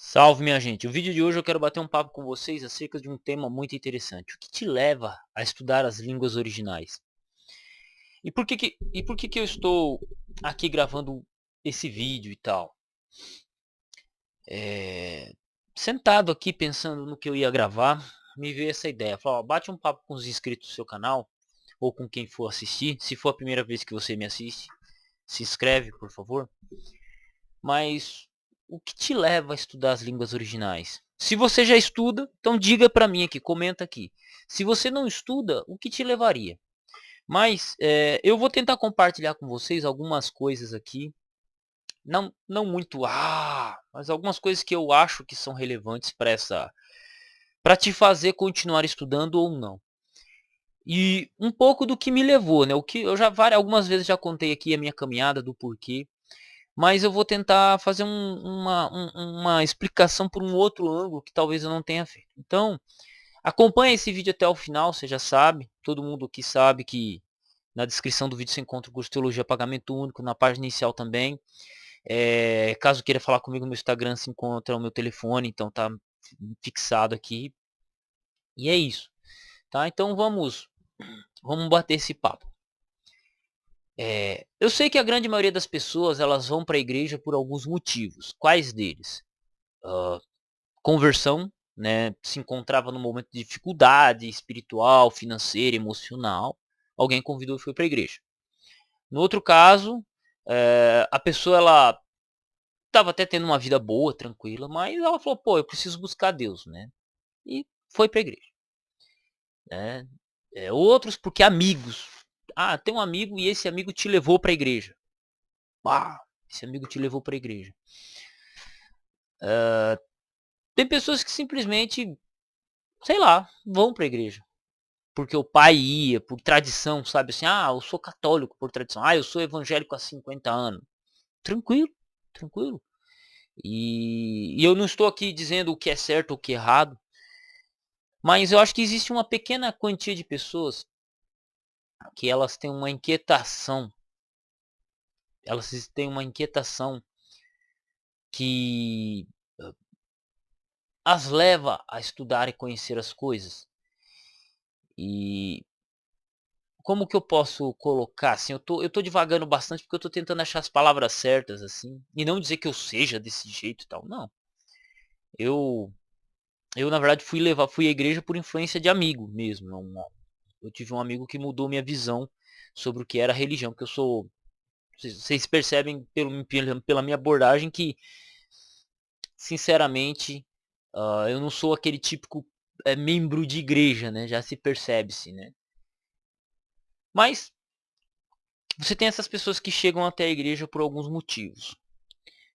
Salve, minha gente. O vídeo de hoje eu quero bater um papo com vocês acerca de um tema muito interessante. O que te leva a estudar as línguas originais? E por que que eu estou aqui gravando esse vídeo e tal? É, Sentado aqui pensando no que eu ia gravar, me veio essa ideia. Falar, ó, bate um papo com os inscritos do seu canal, ou com quem for assistir. Se for a primeira vez que você me assiste, se inscreve, por favor. Mas o que te leva a estudar as línguas originais? Se você já estuda, então diga para mim aqui, comenta aqui. Se você não estuda, o que te levaria? Mas eu vou tentar compartilhar com vocês algumas coisas aqui, não muito, mas algumas coisas que eu acho que são relevantes para te fazer continuar estudando ou não. E um pouco do que me levou, né? O que eu já algumas vezes já contei aqui a minha caminhada do porquê. Mas eu vou tentar fazer uma explicação por um outro ângulo que talvez eu não tenha feito. Então, acompanhe esse vídeo até o final, você já sabe. Todo mundo aqui sabe que na descrição do vídeo você encontra o curso de Teologia Pagamento Único, na página inicial também. Caso queira falar comigo no meu Instagram, se encontra o meu telefone, então tá fixado aqui. E é isso, tá? Então vamos bater esse papo. Eu sei que a grande maioria das pessoas elas vão para a igreja por alguns motivos. Quais deles? Conversão, né, se encontrava num momento de dificuldade espiritual, financeira, emocional, alguém convidou e foi para a igreja. No outro caso, a pessoa ela estava até tendo uma vida boa, tranquila, mas ela falou, pô, eu preciso buscar Deus, né? E foi para a igreja. Né? Outros porque amigos. Tem um amigo e esse amigo te levou para a igreja. Esse amigo te levou para a igreja. Tem pessoas que simplesmente, sei lá, vão para a igreja. Porque o pai ia, por tradição, sabe assim, eu sou católico por tradição, eu sou evangélico há 50 anos. Tranquilo, tranquilo. E eu não estou aqui dizendo o que é certo ou o que é errado, mas eu acho que existe uma pequena quantia de pessoas que elas têm uma inquietação, elas têm uma inquietação que as leva a estudar e conhecer as coisas. E como que eu posso colocar, assim, eu tô divagando bastante porque eu tô tentando achar as palavras certas, assim, e não dizer que eu seja desse jeito e tal, não. Eu eu na verdade fui à igreja por influência de amigo mesmo, eu tive um amigo que mudou minha visão sobre o que era religião, porque eu sou vocês percebem pela minha abordagem que, sinceramente, eu não sou aquele típico, membro de igreja, né, já se percebe-se, né. Mas você tem essas pessoas que chegam até a igreja por alguns motivos.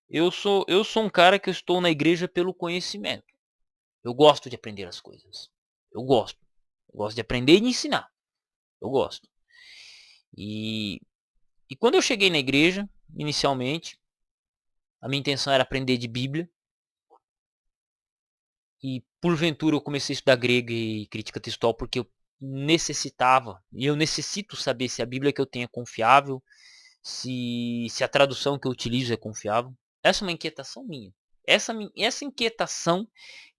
Eu sou um cara que eu estou na igreja pelo conhecimento. Eu gosto de aprender as coisas. Eu gosto. Eu gosto de aprender e de ensinar. Eu gosto. E, e quando eu cheguei na igreja, inicialmente, a minha intenção era aprender de Bíblia. E porventura eu comecei a estudar grego e crítica textual porque eu necessitava, e eu necessito saber se a Bíblia que eu tenho é confiável, se a tradução que eu utilizo é confiável. Essa é uma inquietação minha. Essa inquietação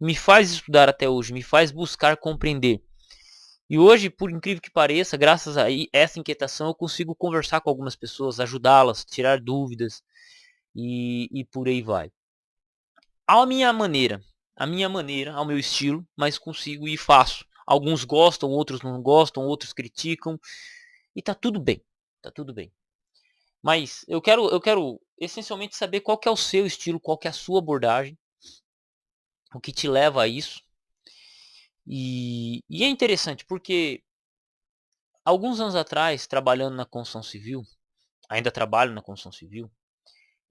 me faz estudar até hoje, me faz buscar compreender. E hoje, por incrível que pareça, graças a essa inquietação, eu consigo conversar com algumas pessoas, ajudá-las, tirar dúvidas e por aí vai. À minha maneira, ao meu estilo, mas consigo e faço. Alguns gostam, outros não gostam, outros criticam e tá tudo bem, tá tudo bem. Mas eu quero essencialmente saber qual que é o seu estilo, qual que é a sua abordagem, o que te leva a isso. E é interessante porque alguns anos atrás, trabalhando na construção civil, ainda trabalho na construção civil,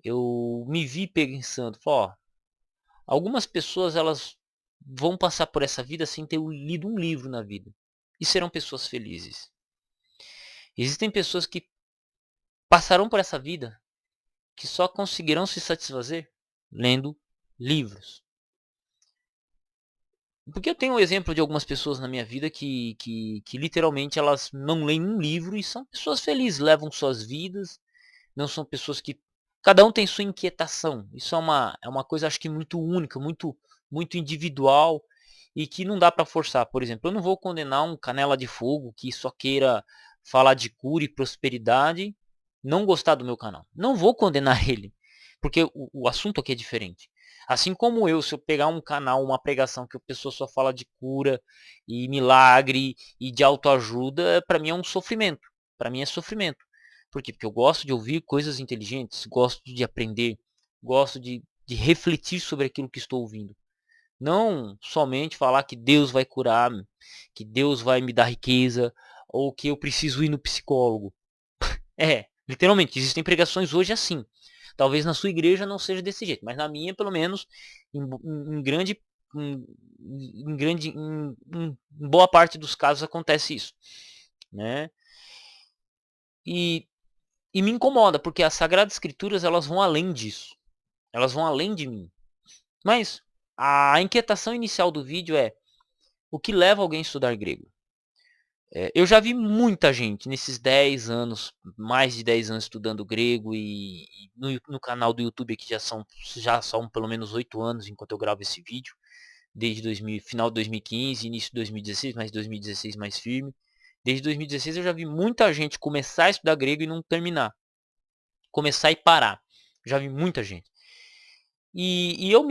eu me vi pensando, algumas pessoas elas vão passar por essa vida sem ter lido um livro na vida e serão pessoas felizes. Existem pessoas que passarão por essa vida que só conseguirão se satisfazer lendo livros. Porque eu tenho um exemplo de algumas pessoas na minha vida que literalmente elas não leem um livro e são pessoas felizes, levam suas vidas, não são pessoas que Cada um tem sua inquietação. Isso é uma coisa, acho que muito única, muito individual e que não dá para forçar. Por exemplo, eu não vou condenar um canela de fogo que só queira falar de cura e prosperidade, não gostar do meu canal. Não vou condenar ele, porque o assunto aqui é diferente. Assim como eu, se eu pegar um canal, uma pregação que a pessoa só fala de cura e milagre e de autoajuda, para mim é um sofrimento. Para mim é sofrimento. Por quê? Porque eu gosto de ouvir coisas inteligentes, gosto de aprender, gosto de refletir sobre aquilo que estou ouvindo. Não somente falar que Deus vai curar, que Deus vai me dar riqueza, ou que eu preciso ir no psicólogo. Literalmente, existem pregações hoje assim. Talvez na sua igreja não seja desse jeito, mas na minha, pelo menos, em grande, em boa parte dos casos acontece isso, né? E, e me incomoda, porque as Sagradas Escrituras elas vão além disso. Elas vão além de mim. Mas a inquietação inicial do vídeo é o que leva alguém a estudar grego. Eu já vi muita gente nesses 10 anos, mais de 10 anos estudando grego e no canal do YouTube aqui já são pelo menos 8 anos enquanto eu gravo esse vídeo, desde final de 2015, início de 2016, mas 2016 mais firme. Desde 2016 eu já vi muita gente começar a estudar grego e não terminar, começar e parar. Já vi muita gente. E eu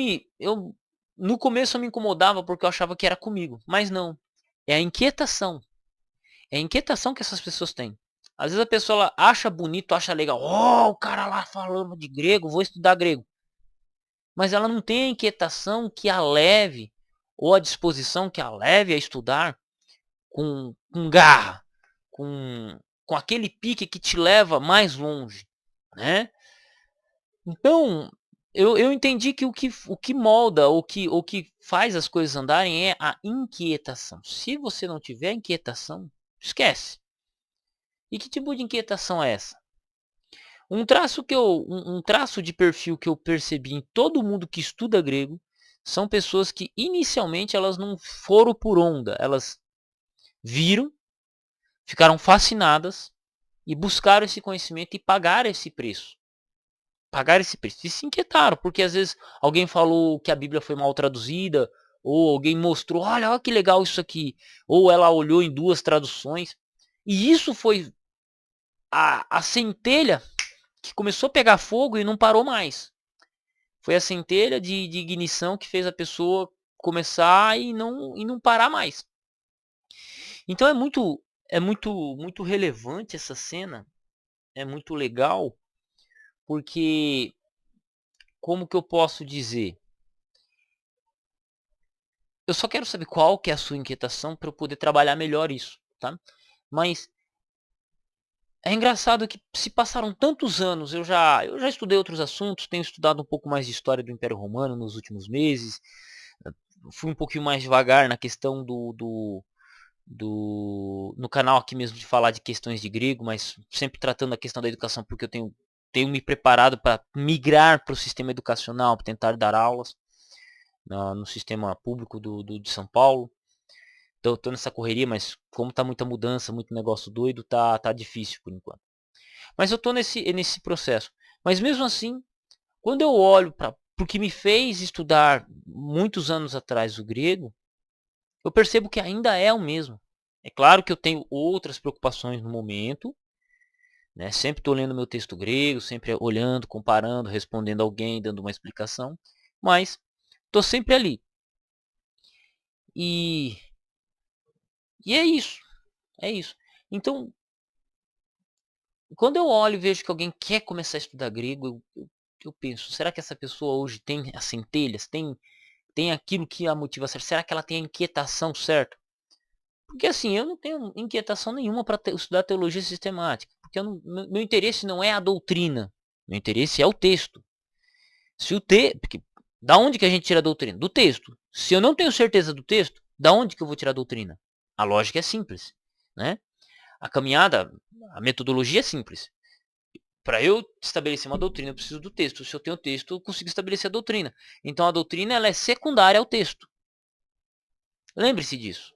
no começo eu me incomodava porque eu achava que era comigo, mas não. É a inquietação. É a inquietação que essas pessoas têm. Às vezes a pessoa ela acha bonito, acha legal. Oh, o cara lá falando de grego, vou estudar grego. Mas ela não tem a inquietação que a leve, ou a disposição que a leve a estudar com garra, com aquele pique que te leva mais longe, né? Então, eu entendi que o que molda, o que faz as coisas andarem é a inquietação. Se você não tiver inquietação, esquece. E que tipo de inquietação é essa? Um traço de perfil que eu percebi em todo mundo que estuda grego são pessoas que inicialmente elas não foram por onda, elas viram, ficaram fascinadas e buscaram esse conhecimento e pagaram esse preço. Pagaram esse preço e se inquietaram, porque às vezes alguém falou que a Bíblia foi mal traduzida, ou alguém mostrou, olha que legal isso aqui, ou ela olhou em duas traduções, e isso foi a centelha que começou a pegar fogo e não parou mais. Foi a centelha de ignição que fez a pessoa começar e não parar mais. Então muito relevante essa cena, é muito legal, porque como que eu posso dizer? Eu só quero saber qual que é a sua inquietação para eu poder trabalhar melhor isso, tá? Mas é engraçado que se passaram tantos anos, eu já estudei outros assuntos, tenho estudado um pouco mais de história do Império Romano nos últimos meses, fui um pouquinho mais devagar na questão no canal aqui mesmo de falar de questões de grego, mas sempre tratando a questão da educação porque eu tenho me preparado para migrar para o sistema educacional, para tentar dar aulas no sistema público de São Paulo. Tô nessa correria, mas como tá muita mudança, muito negócio doido, tá difícil por enquanto. Mas eu tô nesse processo. Mas mesmo assim, quando eu olho para o que me fez estudar muitos anos atrás o grego, eu percebo que ainda é o mesmo. É claro que eu tenho outras preocupações no momento, né? Sempre estou lendo meu texto grego, sempre olhando, comparando, respondendo alguém, dando uma explicação, mas estou sempre ali. E, e é isso, é isso. Então, quando eu olho e vejo que alguém quer começar a estudar grego, eu penso, será que essa pessoa hoje tem as centelhas, tem aquilo que a motiva certo? Será que ela tem a inquietação certa? Porque assim, eu não tenho inquietação nenhuma para estudar teologia sistemática, porque meu interesse não é a doutrina, meu interesse é o texto. Porque da onde que a gente tira a doutrina? Do texto. Se eu não tenho certeza do texto, da onde que eu vou tirar a doutrina? A lógica é simples, né? A caminhada, a metodologia é simples. Para eu estabelecer uma doutrina, eu preciso do texto. Se eu tenho o texto, eu consigo estabelecer a doutrina. Então a doutrina ela é secundária ao texto. Lembre-se disso.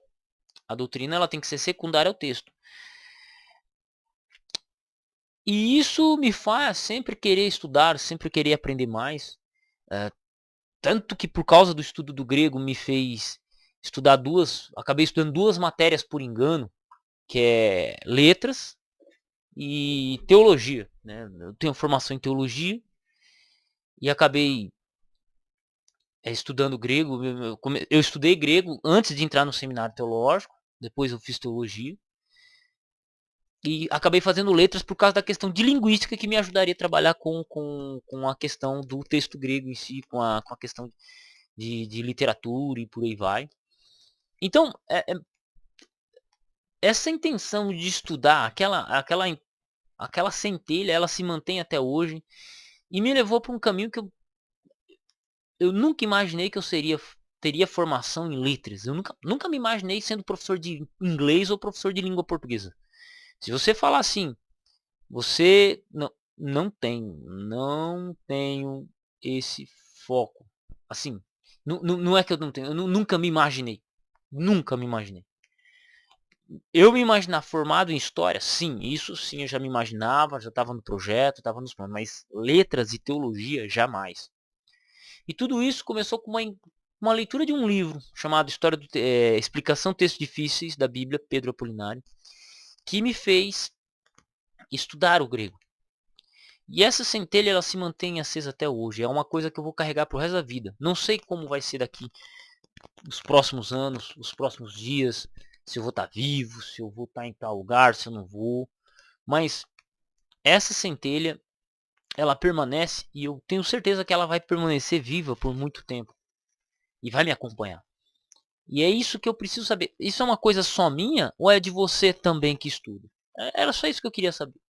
A doutrina ela tem que ser secundária ao texto. E isso me faz sempre querer estudar, sempre querer aprender mais. Tanto que por causa do estudo do grego me fez estudar acabei estudando duas matérias por engano, que é letras e teologia, né? Eu tenho formação em teologia e acabei estudando grego. Eu estudei grego antes de entrar no seminário teológico, depois eu fiz teologia. E acabei fazendo letras por causa da questão de linguística que me ajudaria a trabalhar com a questão do texto grego em si, com a questão de literatura e por aí vai. Então, essa intenção de estudar, aquela centelha, ela se mantém até hoje e me levou para um caminho que eu nunca imaginei que teria formação em letras. Eu nunca me imaginei sendo professor de inglês ou professor de língua portuguesa. Se você falar assim, você não tenho esse foco. Assim, não é que eu não tenho, nunca me imaginei. Nunca me imaginei. Eu me imaginar formado em história, sim, isso sim eu já me imaginava, já estava no projeto, estava nos planos, mas letras e teologia, jamais. E tudo isso começou com uma leitura de um livro chamado Explicação Textos Difíceis da Bíblia, Pedro Apolinário, que me fez estudar o grego. E essa centelha ela se mantém acesa até hoje. É uma coisa que eu vou carregar pro resto da vida. Não sei como vai ser daqui os próximos anos, os próximos dias, se eu vou estar vivo, se eu vou estar em tal lugar, se eu não vou. Mas essa centelha, ela permanece e eu tenho certeza que ela vai permanecer viva por muito tempo. E vai me acompanhar. E é isso que eu preciso saber. Isso é uma coisa só minha ou é de você também que estuda? Era só isso que eu queria saber.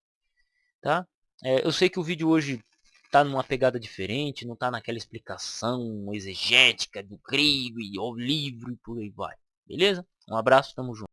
Tá? Eu sei que o vídeo hoje tá numa pegada diferente, não tá naquela explicação exegética do grego e o livro e por aí vai. Beleza? Um abraço, tamo junto.